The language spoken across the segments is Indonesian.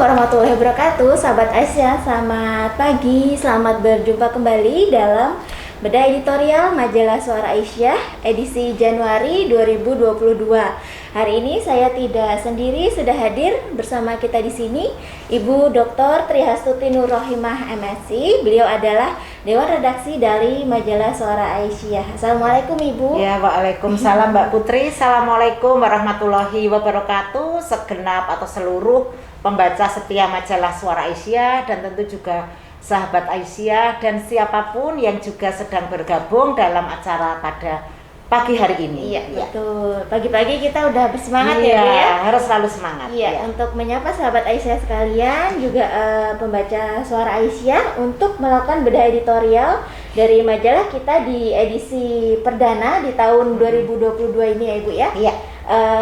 warahmatullahi wabarakatuh, sahabat Aisyah. Selamat pagi, selamat berjumpa kembali dalam Bedah Editorial Majalah Suara Aisyah edisi Januari 2022. Hari ini saya tidak sendiri, sudah hadir bersama kita di sini Ibu Dr. Trihastuti Nur Rohimah MSc. Beliau adalah Dewan Redaksi dari Majalah Suara Aisyah. Assalamualaikum Ibu. Ya, waalaikumsalam Mbak Putri. Assalamualaikum warahmatullahi wabarakatuh. Segenap atau seluruh pembaca setia Majalah Suara Aisyah dan tentu juga sahabat Aisyah dan siapapun yang juga sedang bergabung dalam acara pada pagi hari ini. Iya, betul. Pagi-pagi kita udah bersemangat ya, Bu, ya. Harus selalu semangat. Iya, untuk menyapa sahabat Aisyah sekalian, juga pembaca Suara Aisyah untuk melakukan bedah editorial dari majalah kita di edisi perdana di tahun 2022 ini ya, Ibu ya. Iya.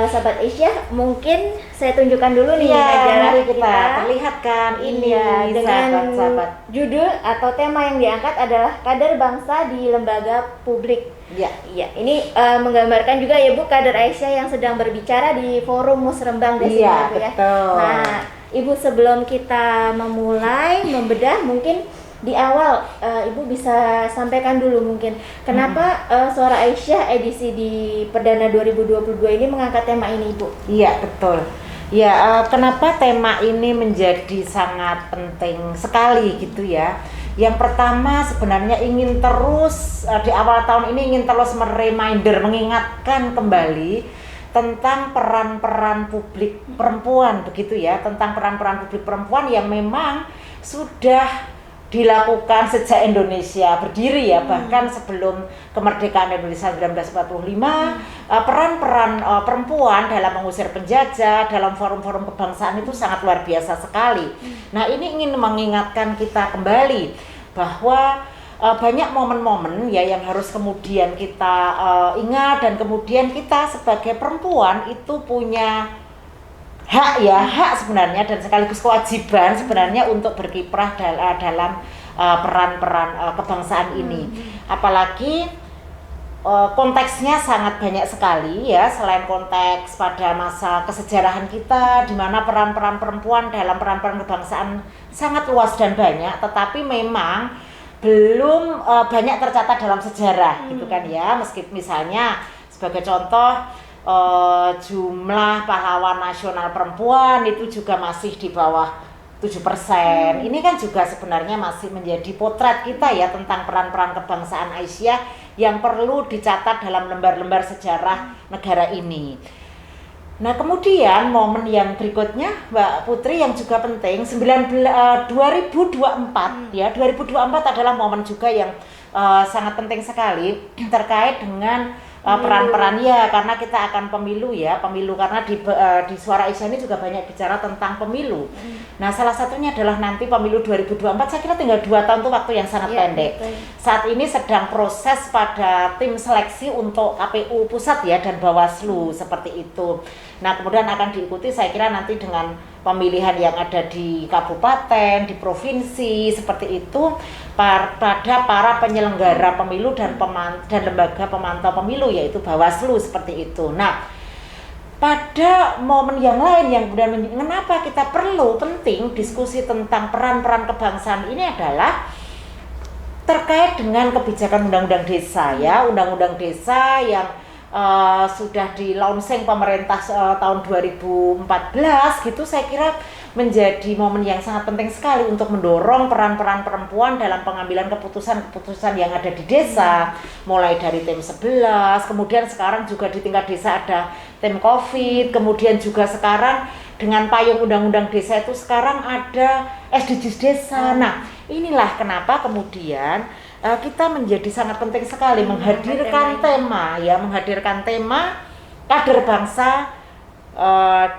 Sahabat Aisyah, mungkin saya tunjukkan dulu nih Iya, majalah mari kita kita. perlihatkan ini Dengan sahabat-sahabat. judul atau tema yang diangkat adalah kader bangsa di lembaga publik. Iya. Iya, ini menggambarkan juga ya Bu, kader Aisyah yang sedang berbicara di forum Musrembang Desi Iya, Bu, ya. betul. Nah, Ibu, sebelum kita memulai membedah, mungkin di awal Ibu bisa sampaikan dulu mungkin kenapa Suara Aisyah edisi di perdana 2022 ini mengangkat tema ini, Bu? Iya, betul. Ya, kenapa tema ini menjadi sangat penting sekali gitu ya. Yang pertama sebenarnya ingin terus di awal tahun ini ingin terus mengingatkan kembali tentang peran-peran publik perempuan begitu ya, tentang peran-peran publik perempuan yang memang sudah dilakukan sejak Indonesia berdiri ya, bahkan sebelum kemerdekaan Indonesia 1945, peran-peran perempuan dalam mengusir penjajah, dalam forum-forum kebangsaan itu sangat luar biasa sekali. Nah, ini ingin mengingatkan kita kembali bahwa banyak momen-momen ya yang harus kemudian kita ingat, dan kemudian kita sebagai perempuan itu punya hak sebenarnya dan sekaligus kewajiban sebenarnya untuk berkiprah dalam peran-peran kebangsaan ini. Apalagi konteksnya sangat banyak sekali ya, selain konteks pada masa kesejarahan kita di mana peran-peran perempuan dalam peran-peran kebangsaan sangat luas dan banyak, tetapi memang belum banyak tercatat dalam sejarah gitu kan ya. Meskipun misalnya sebagai contoh jumlah pahlawan nasional perempuan itu juga masih di bawah 7%. Ini kan juga sebenarnya masih menjadi potret kita ya tentang peran-peran kebangsaan Aisyah yang perlu dicatat dalam lembar-lembar sejarah negara ini. Nah, kemudian momen yang berikutnya Mbak Putri yang juga penting 2024 ya. 2024 adalah momen juga yang sangat penting sekali terkait dengan peran-peran ya, karena kita akan pemilu karena di Suara Aisyah ini juga banyak bicara tentang pemilu. Nah, salah satunya adalah nanti pemilu 2024, saya kira tinggal 2 tahun itu waktu yang sangat pendek. Betul. Saat ini sedang proses pada tim seleksi untuk KPU pusat ya dan Bawaslu seperti itu. Nah, kemudian akan diikuti saya kira nanti dengan pemilihan yang ada di kabupaten, di provinsi seperti itu pada para penyelenggara pemilu dan lembaga pemantau pemilu yaitu Bawaslu seperti itu. Nah, pada momen yang lain yang kemudian kenapa kita penting diskusi tentang peran-peran kebangsaan ini adalah terkait dengan kebijakan undang-undang desa ya, undang-undang desa yang sudah di launching pemerintah tahun 2014 gitu. Saya kira menjadi momen yang sangat penting sekali untuk mendorong peran-peran perempuan dalam pengambilan keputusan-keputusan yang ada di desa, mulai dari tim 11, kemudian sekarang juga di tingkat desa ada tim COVID, kemudian juga sekarang dengan payung undang-undang desa itu sekarang ada SDGs desa. Nah, inilah kenapa kemudian kita menjadi sangat penting sekali menghadirkan tema kader bangsa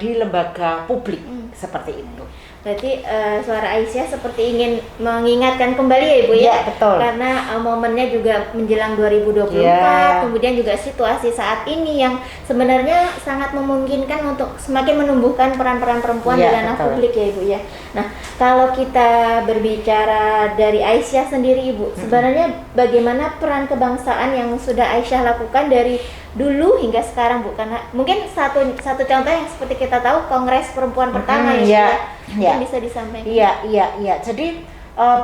di lembaga publik seperti itu. Berarti Suara Aisyah seperti ingin mengingatkan kembali ya Ibu ya? Iya, betul. Karena momennya juga menjelang 2024, Iya. kemudian juga situasi saat ini yang sebenarnya sangat memungkinkan untuk semakin menumbuhkan peran-peran perempuan di Iya, ranah betul. publik ya Ibu ya. Nah, kalau kita berbicara dari Aisyah sendiri Ibu, sebenarnya bagaimana peran kebangsaan yang sudah Aisyah lakukan dari dulu hingga sekarang Bu? Karena mungkin satu contoh yang seperti kita tahu Kongres Perempuan pertama yang bisa disampaikan. Iya. Jadi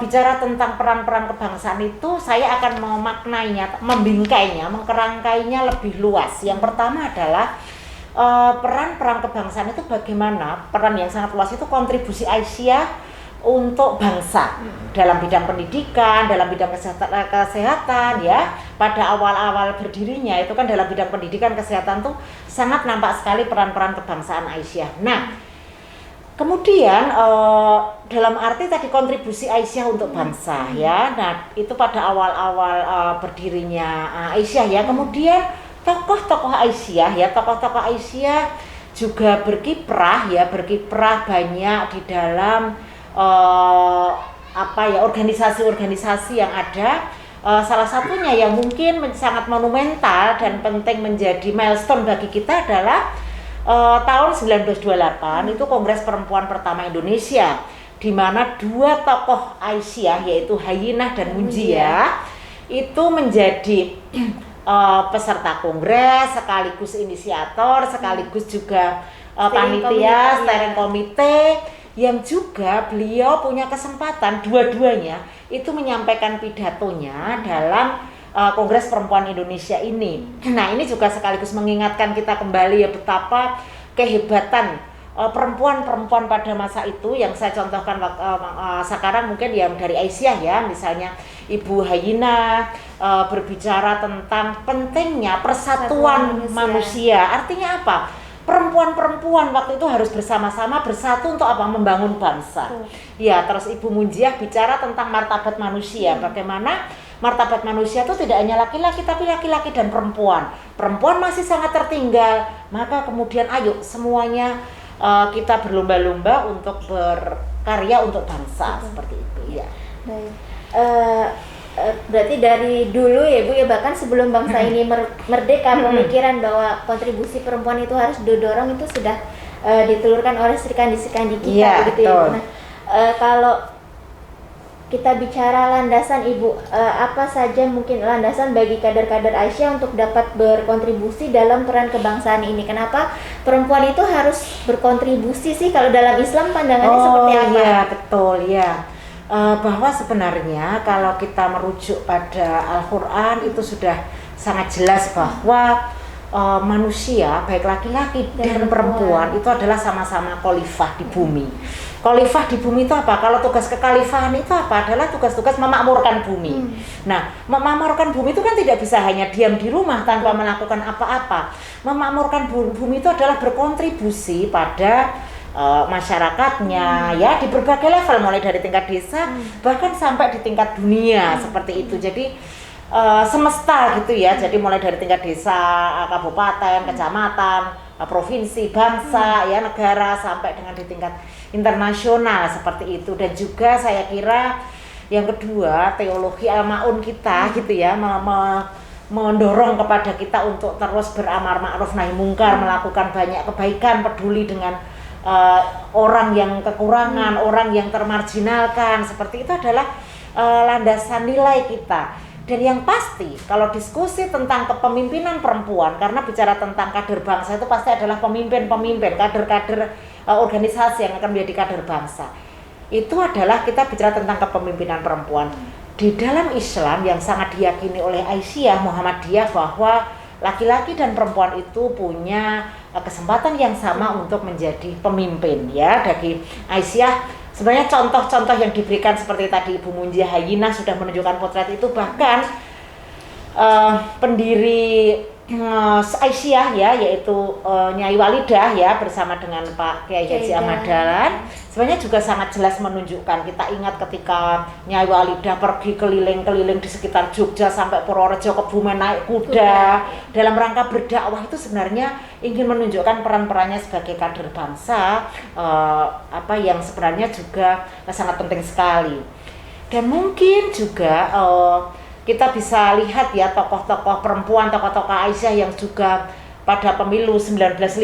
bicara tentang peran-peran kebangsaan itu saya akan memaknainya, membingkainya, mengkerangkainya lebih luas. Yang pertama adalah peran-peran kebangsaan itu bagaimana, peran yang sangat luas itu kontribusi Aisyah untuk bangsa dalam bidang pendidikan, dalam bidang kesehatan ya. Pada awal-awal berdirinya itu kan dalam bidang pendidikan kesehatan tuh sangat nampak sekali peran-peran kebangsaan Aisyah. Nah, kemudian dalam arti tadi kontribusi Aisyah untuk bangsa ya. Nah, itu pada awal-awal berdirinya Aisyah ya. Kemudian tokoh-tokoh Aisyah ya, tokoh-tokoh Aisyah juga berkiprah banyak di dalam organisasi-organisasi yang ada. Salah satunya yang mungkin sangat monumental dan penting menjadi milestone bagi kita adalah tahun 1928 itu Kongres Perempuan pertama Indonesia, di mana dua tokoh Aisyah yaitu Hayyinah dan Munjiah itu menjadi peserta kongres, sekaligus inisiator, sekaligus juga panitia, steering komite, yang juga beliau punya kesempatan dua-duanya itu menyampaikan pidatonya dalam Kongres Perempuan Indonesia ini. Nah, ini juga sekaligus mengingatkan kita kembali ya betapa kehebatan perempuan-perempuan pada masa itu yang saya contohkan sekarang mungkin yang dari Aisyah ya, misalnya Ibu Hayyinah berbicara tentang pentingnya persatuan manusia. Artinya apa? Perempuan-perempuan waktu itu harus bersama-sama bersatu untuk apa? Membangun bangsa. Ya, terus Ibu Munjiah bicara tentang martabat manusia. Bagaimana martabat manusia itu tidak hanya laki-laki tapi laki-laki dan perempuan. Perempuan masih sangat tertinggal. Maka kemudian ayo semuanya kita berlomba-lomba untuk berkarya untuk bangsa. Seperti itu ya. Baik. Berarti dari dulu ya Bu ya, bahkan sebelum bangsa ini merdeka, pemikiran bahwa kontribusi perempuan itu harus didorong itu sudah ditelurkan oleh Serikandi-serikandi kita begitu ya. Nah, kalau kita bicara landasan Ibu, apa saja mungkin landasan bagi kader-kader Aisyah untuk dapat berkontribusi dalam peran kebangsaan ini? Kenapa perempuan itu harus berkontribusi sih? Kalau dalam Islam pandangannya seperti apa? Iya, betul ya. Bahwa sebenarnya kalau kita merujuk pada Al-Quran itu sudah sangat jelas bahwa manusia baik laki-laki dan perempuan itu adalah sama-sama khalifah di bumi. Khalifah di bumi itu apa? Kalau tugas kekhalifahan itu apa? Adalah tugas-tugas memakmurkan bumi. Nah, memakmurkan bumi itu kan tidak bisa hanya diam di rumah tanpa melakukan apa-apa. Memakmurkan bumi itu adalah berkontribusi pada masyarakatnya ya di berbagai level, mulai dari tingkat desa bahkan sampai di tingkat dunia seperti itu. Jadi semesta gitu ya. Jadi mulai dari tingkat desa, kabupaten, kecamatan, provinsi, bangsa ya, negara, sampai dengan di tingkat internasional seperti itu. Dan juga saya kira yang kedua, teologi al-ma'un kita gitu ya, mendorong kepada kita untuk terus beramar ma'ruf nahi mungkar, melakukan banyak kebaikan, peduli dengan orang yang kekurangan, orang yang termarginalkan, seperti itu adalah landasan nilai kita. Dan yang pasti kalau diskusi tentang kepemimpinan perempuan, karena bicara tentang kader bangsa itu pasti adalah pemimpin-pemimpin, kader-kader organisasi yang akan menjadi kader bangsa. Itu adalah kita bicara tentang kepemimpinan perempuan. Di dalam Islam yang sangat diyakini oleh Aisyah Muhammadiyah bahwa laki-laki dan perempuan itu punya kesempatan yang sama untuk menjadi pemimpin ya. Bagi Aisyah sebenarnya contoh-contoh yang diberikan seperti tadi Ibu Munjiah Hayyinah sudah menunjukkan potret itu. Bahkan pendiri Aisyah ya, yaitu Nyai Walidah ya, bersama dengan Pak Kiai Haji Ahmad Dahlan, sebenarnya juga sangat jelas menunjukkan. Kita ingat ketika Nyai Walidah pergi keliling-keliling di sekitar Jogja sampai Purworejo, Kebumen, naik kuda dalam rangka berdakwah, itu sebenarnya ingin menunjukkan peran-perannya sebagai kader bangsa, yang sebenarnya juga sangat penting sekali. Dan mungkin juga kita bisa lihat ya tokoh-tokoh perempuan, tokoh-tokoh Aisyah yang juga pada pemilu 1955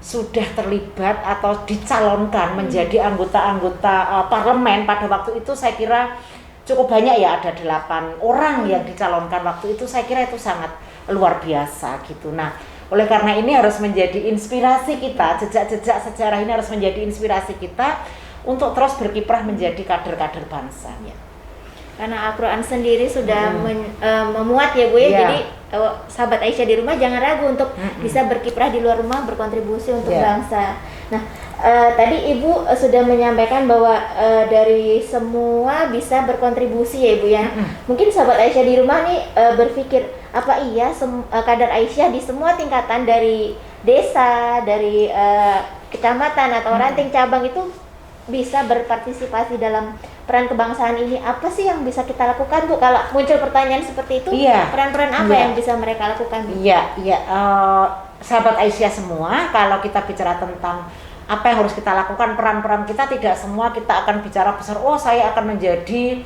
sudah terlibat atau dicalonkan menjadi anggota-anggota parlemen. Pada waktu itu saya kira cukup banyak ya, ada 8 orang yang dicalonkan waktu itu. Saya kira itu sangat luar biasa gitu. Nah, oleh karena ini harus menjadi inspirasi kita, jejak-jejak sejarah ini harus menjadi inspirasi kita untuk terus berkiprah menjadi kader-kader bangsa. Ya. Karena Al-Quran sendiri sudah memuat ya Bu ya, jadi sahabat Aisyah di rumah jangan ragu untuk bisa berkiprah di luar rumah, berkontribusi untuk bangsa. Nah, tadi Ibu sudah menyampaikan bahwa dari semua bisa berkontribusi ya Ibu ya. Mungkin sahabat Aisyah di rumah nih berpikir, apa iya kader Aisyah di semua tingkatan dari desa, dari kecamatan atau ranting cabang itu bisa berpartisipasi dalam peran kebangsaan ini? Apa sih yang bisa kita lakukan Bu? Kalau muncul pertanyaan seperti itu, peran-peran apa yang bisa mereka lakukan Bu? Sahabat Aisyah semua, kalau kita bicara tentang apa yang harus kita lakukan, peran-peran kita tidak semua kita akan bicara besar, oh saya akan menjadi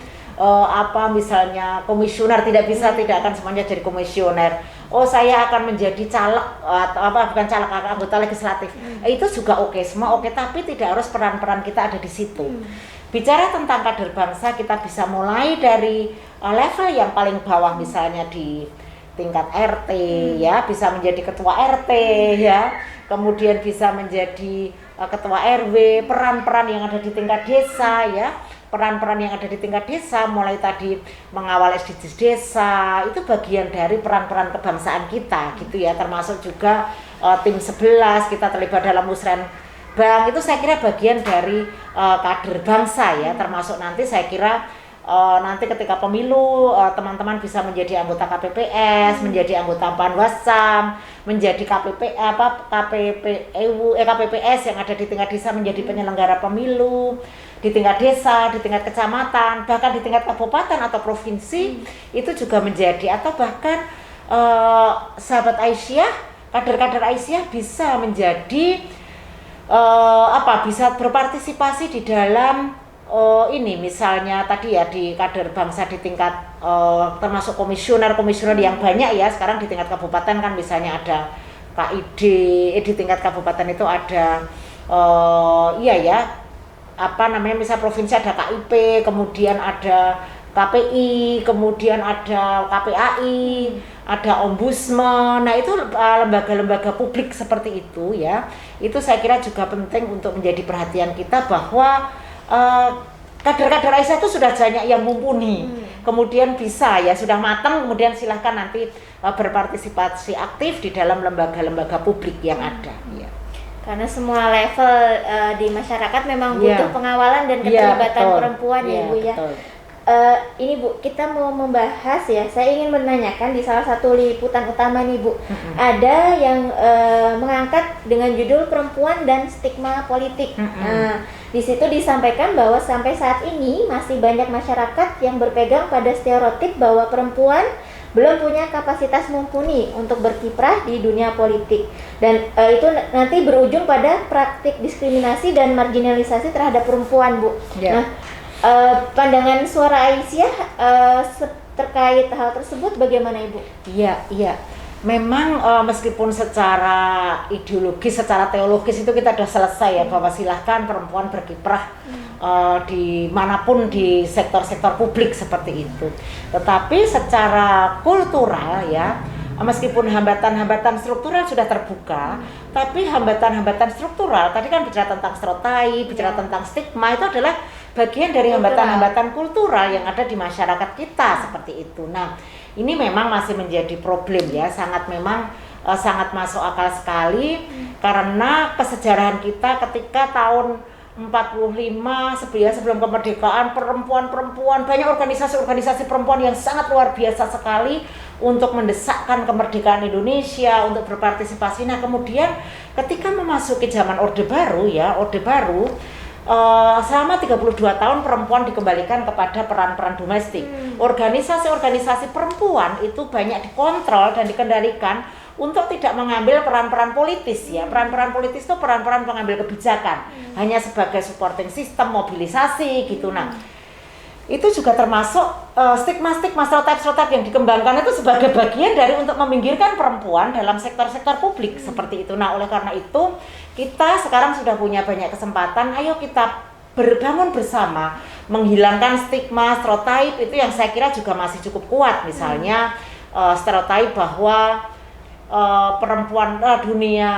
misalnya komisioner, tidak bisa, tidak akan semuanya jadi komisioner. Oh saya akan menjadi caleg atau bukan caleg, anggota legislatif. Itu juga oke, semua oke, tapi tidak harus peran-peran kita ada di situ. Bicara tentang kader bangsa, kita bisa mulai dari level yang paling bawah, misalnya di tingkat RT ya, bisa menjadi ketua RT ya, kemudian bisa menjadi ketua RW, peran-peran yang ada di tingkat desa ya, peran-peran yang ada di tingkat desa, mulai tadi mengawal SDGs desa, itu bagian dari peran-peran kebangsaan kita gitu ya, termasuk juga tim 11 kita terlibat dalam musrenbang, itu saya kira bagian dari kader bangsa ya, termasuk nanti saya kira nanti ketika pemilu teman-teman bisa menjadi anggota KPPS, menjadi anggota Panwascam, menjadi KPPS yang ada di tingkat desa, menjadi penyelenggara pemilu di tingkat desa, di tingkat kecamatan, bahkan di tingkat kabupaten atau provinsi, itu juga menjadi, atau bahkan sahabat Aisyah, kader-kader Aisyah bisa menjadi bisa berpartisipasi di dalam ini misalnya tadi ya, di kader bangsa di tingkat termasuk komisioner yang banyak ya sekarang di tingkat kabupaten kan, misalnya ada KID, di tingkat kabupaten itu ada misal provinsi ada KIP, kemudian ada KPI, kemudian ada KPAI, ada ombudsman. Nah itu lembaga-lembaga publik seperti itu ya, itu saya kira juga penting untuk menjadi perhatian kita, bahwa kader-kader Aisyah itu sudah banyak yang mumpuni, kemudian bisa ya, sudah matang, kemudian silahkan nanti berpartisipasi aktif di dalam lembaga-lembaga publik yang ada ya. Karena semua level di masyarakat memang butuh pengawalan dan keterlibatan perempuan ya Bu ya. Ini Bu, kita mau membahas ya, saya ingin menanyakan di salah satu liputan utama nih Bu, ada yang mengangkat dengan judul perempuan dan stigma politik. Di situ disampaikan bahwa sampai saat ini masih banyak masyarakat yang berpegang pada stereotip bahwa perempuan belum punya kapasitas mumpuni untuk berkiprah di dunia politik, dan itu nanti berujung pada praktik diskriminasi dan marginalisasi terhadap perempuan Bu. Nah, pandangan Suara Aisyah terkait hal tersebut bagaimana Ibu? Iya. Memang meskipun secara ideologis, secara teologis itu kita sudah selesai ya, bahwa silahkan perempuan berkiprah di manapun di sektor-sektor publik seperti itu. Tetapi secara kultural ya, meskipun hambatan-hambatan struktural sudah terbuka, tapi hambatan-hambatan struktural tadi kan bicara tentang stereotip, bicara tentang stigma, itu adalah bagian dari hambatan-hambatan kultural yang ada di masyarakat kita seperti itu. Nah, ini memang masih menjadi problem ya, sangat sangat masuk akal sekali, karena kesejarahan kita ketika tahun 45 sebelum kemerdekaan, perempuan banyak organisasi perempuan yang sangat luar biasa sekali untuk mendesakkan kemerdekaan Indonesia, untuk berpartisipasi. Nah, kemudian ketika memasuki zaman Orde Baru, selama 32 tahun perempuan dikembalikan kepada peran-peran domestik. Organisasi-organisasi perempuan itu banyak dikontrol dan dikendalikan untuk tidak mengambil peran-peran politis ya. Peran-peran politis itu peran-peran pengambil kebijakan, hanya sebagai supporting system, mobilisasi gitu. Nah, itu juga termasuk stigma-stigma, stereotip yang dikembangkan itu sebagai bagian dari untuk meminggirkan perempuan dalam sektor-sektor publik seperti itu. Nah, oleh karena itu kita sekarang sudah punya banyak kesempatan, ayo kita berbangun bersama menghilangkan stigma, stereotip itu yang saya kira juga masih cukup kuat. Misalnya stereotip bahwa perempuan dunia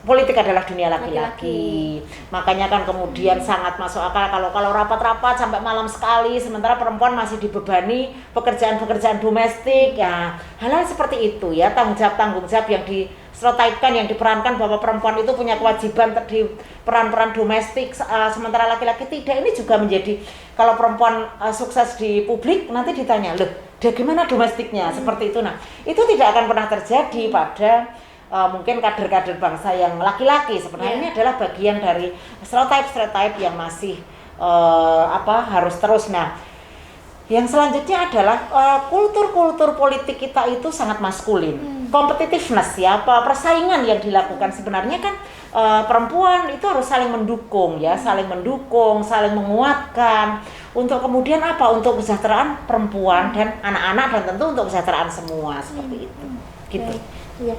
politik adalah dunia laki-laki. Makanya kan kemudian sangat masuk akal kalau rapat-rapat sampai malam sekali, sementara perempuan masih dibebani pekerjaan-pekerjaan domestik. Ya, hal-hal seperti itu ya, tanggung jawab yang distereotipkan, yang diperankan bahwa perempuan itu punya kewajiban di peran-peran domestik, sementara laki-laki tidak. Ini juga menjadi, kalau perempuan sukses di publik nanti ditanya, loh, dia gimana domestiknya? Seperti itu. Nah, itu tidak akan pernah terjadi pada mungkin kader-kader bangsa yang laki-laki. Sebenarnya ini adalah bagian dari stereotip yang masih harus terus. Nah, yang selanjutnya adalah kultur politik kita itu sangat maskulin. Competitiveness ya, persaingan yang dilakukan sebenarnya kan perempuan itu harus saling mendukung ya, saling menguatkan untuk kemudian untuk kesejahteraan perempuan dan anak-anak, dan tentu untuk kesejahteraan semua, seperti itu. Gitu. Iya.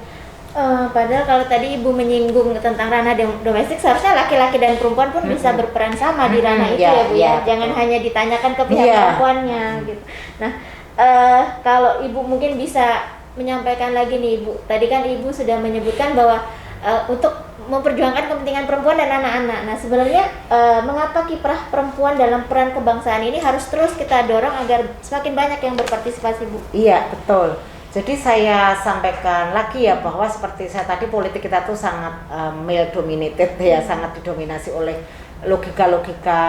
Padahal kalau tadi Ibu menyinggung tentang ranah domestik, seharusnya laki-laki dan perempuan pun bisa berperan sama di ranah itu ya Bu ya. Jangan hanya ditanyakan ke pihak perempuannya gitu. Nah, kalau Ibu mungkin bisa menyampaikan lagi nih Ibu. Tadi kan Ibu sudah menyebutkan bahwa untuk memperjuangkan kepentingan perempuan dan anak-anak. Nah, sebenarnya mengapa kiprah perempuan dalam peran kebangsaan ini harus terus kita dorong agar semakin banyak yang berpartisipasi, Bu? Iya, betul. Jadi saya sampaikan lagi ya bahwa seperti saya tadi, politik kita tuh sangat male dominated ya, sangat didominasi oleh logika-logika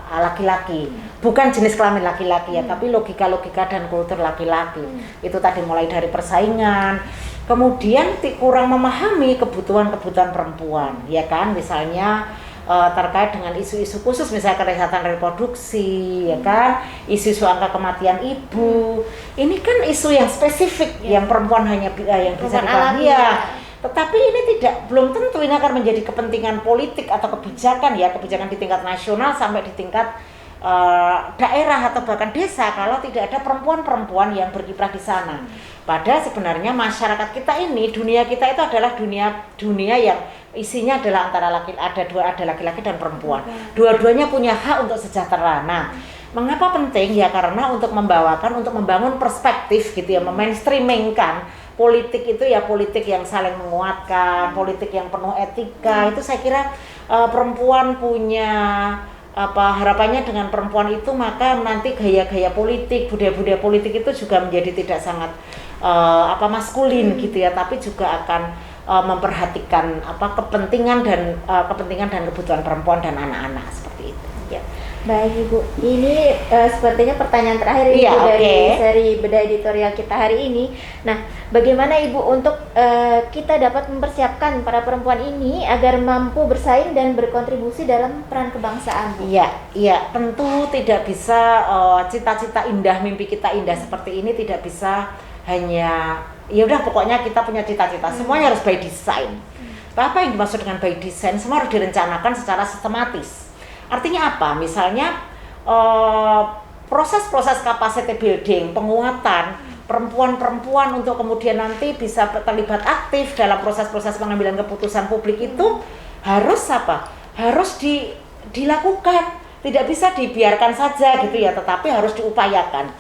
laki-laki, bukan jenis kelamin laki-laki ya, tapi logika-logika dan kultur laki-laki. Itu tadi mulai dari persaingan, kemudian kurang memahami kebutuhan perempuan, ya kan, misalnya terkait dengan isu-isu khusus misalnya kesehatan reproduksi, ya kan, isu-isu angka kematian ibu. Ini kan isu yang spesifik yang perempuan hanya yang bisa dipahami ya. Tetapi ini belum tentu ini akan menjadi kepentingan politik atau kebijakan di tingkat nasional sampai di tingkat daerah atau bahkan desa kalau tidak ada perempuan-perempuan yang berkiprah di sana. Padahal sebenarnya masyarakat kita ini, dunia kita itu adalah dunia yang isinya adalah ada laki-laki dan perempuan. Dua-duanya punya hak untuk sejahtera. Nah, mengapa penting? Ya karena untuk membangun perspektif gitu ya, memainstreamingkan politik itu ya, politik yang saling menguatkan, politik yang penuh etika. Itu saya kira perempuan punya harapannya dengan perempuan itu, maka nanti gaya-gaya politik, budaya-budaya politik itu juga menjadi tidak sangat maskulin gitu ya, tapi juga akan memperhatikan kepentingan dan kebutuhan perempuan dan anak-anak, seperti itu. Ya. Baik Ibu, ini sepertinya pertanyaan terakhir Ibu dari seri bedah editorial kita hari ini. Nah, bagaimana Ibu untuk kita dapat mempersiapkan para perempuan ini agar mampu bersaing dan berkontribusi dalam peran kebangsaan, Bu? Iya, tentu tidak bisa cita-cita indah, mimpi kita indah seperti ini tidak bisa hanya ya udah pokoknya kita punya cita-cita. Semuanya harus by design. Apa yang dimaksud dengan by design? Semua harus direncanakan secara sistematis. Artinya apa? Misalnya proses-proses capacity building, penguatan perempuan-perempuan untuk kemudian nanti bisa terlibat aktif dalam proses-proses pengambilan keputusan publik itu harus dilakukan. Tidak bisa dibiarkan saja gitu ya, tetapi harus diupayakan.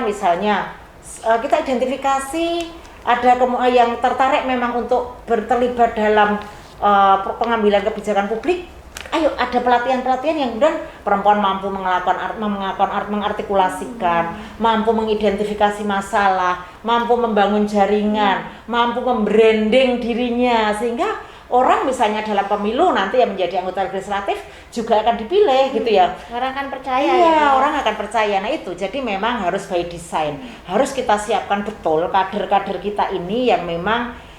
Misalnya kita identifikasi ada yang tertarik memang untuk terlibat dalam pengambilan kebijakan publik. Ayo ada pelatihan-pelatihan yang kemudian perempuan mampu mengartikulasikan, mampu mengidentifikasi masalah, mampu membangun jaringan, mampu membranding dirinya, sehingga orang misalnya dalam pemilu nanti yang menjadi anggota legislatif juga akan dipilih gitu ya. Orang akan percaya. Iya, orang akan percaya. Nah itu, jadi memang harus by design. Harus kita siapkan betul kader-kader kita ini yang memang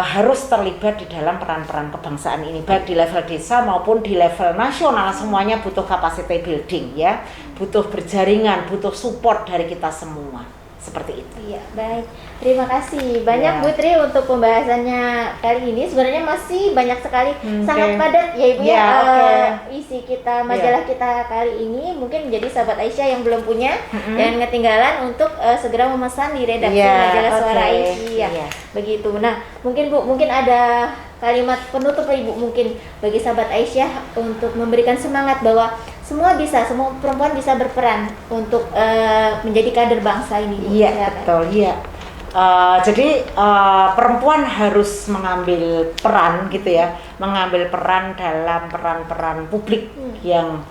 harus terlibat di dalam peran-peran kebangsaan ini, baik di level desa maupun di level nasional. Semuanya butuh capacity building ya, butuh berjaringan, butuh support dari kita semua, seperti itu. Iya, baik. Terima kasih banyak Bu Tri untuk pembahasannya kali ini. Sebenarnya masih banyak sekali, sangat padat ya Ibu isi kita majalah kita kali ini. Mungkin menjadi sahabat Aisyah yang belum punya dan ketinggalan untuk segera memesan di redaksi majalah Suara Aisyah. Begitu. Nah, mungkin Bu, ada kalimat penutup Ibu mungkin bagi sahabat Aisyah untuk memberikan semangat bahwa semua perempuan bisa berperan untuk menjadi kader bangsa ini, Bu. Iya, Ya, kan? betul, iya. Jadi perempuan harus mengambil peran gitu ya, mengambil peran dalam peran-peran publik yang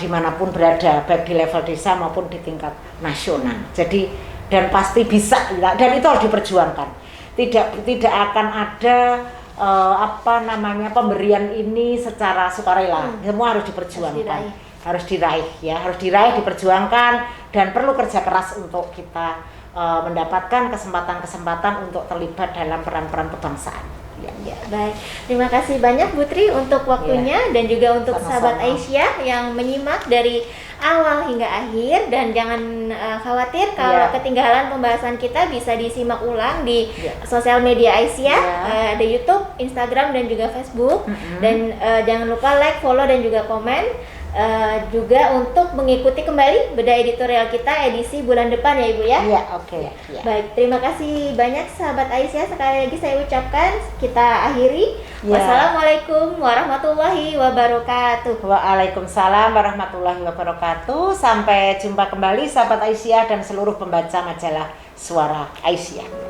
dimanapun berada, baik di level desa maupun di tingkat nasional. Jadi dan pasti bisa, dan itu harus diperjuangkan. Tidak akan ada pemberian ini secara sukarela. Semua harus diperjuangkan, harus diraih ya, harus diraih, diperjuangkan, dan perlu kerja keras untuk kita mendapatkan kesempatan-kesempatan untuk terlibat dalam peran-peran kebangsaan. Ya, baik. Terima kasih banyak Bu Tri untuk waktunya dan juga untuk Sama-sama. sahabat Aisyah yang menyimak dari awal hingga akhir, dan jangan khawatir kalau ketinggalan pembahasan kita, bisa disimak ulang di sosial media Aisyah, ada YouTube, Instagram dan juga Facebook. Dan jangan lupa like, follow dan juga komen. Juga untuk mengikuti kembali bedah editorial kita edisi bulan depan ya Ibu ya. Iya, oke. Ya. Baik, terima kasih banyak sahabat Aisyah. Sekali lagi saya ucapkan, kita akhiri. Wassalamualaikum warahmatullahi wabarakatuh. Waalaikumsalam warahmatullahi wabarakatuh. Sampai jumpa kembali sahabat Aisyah dan seluruh pembaca majalah Suara Aisyah.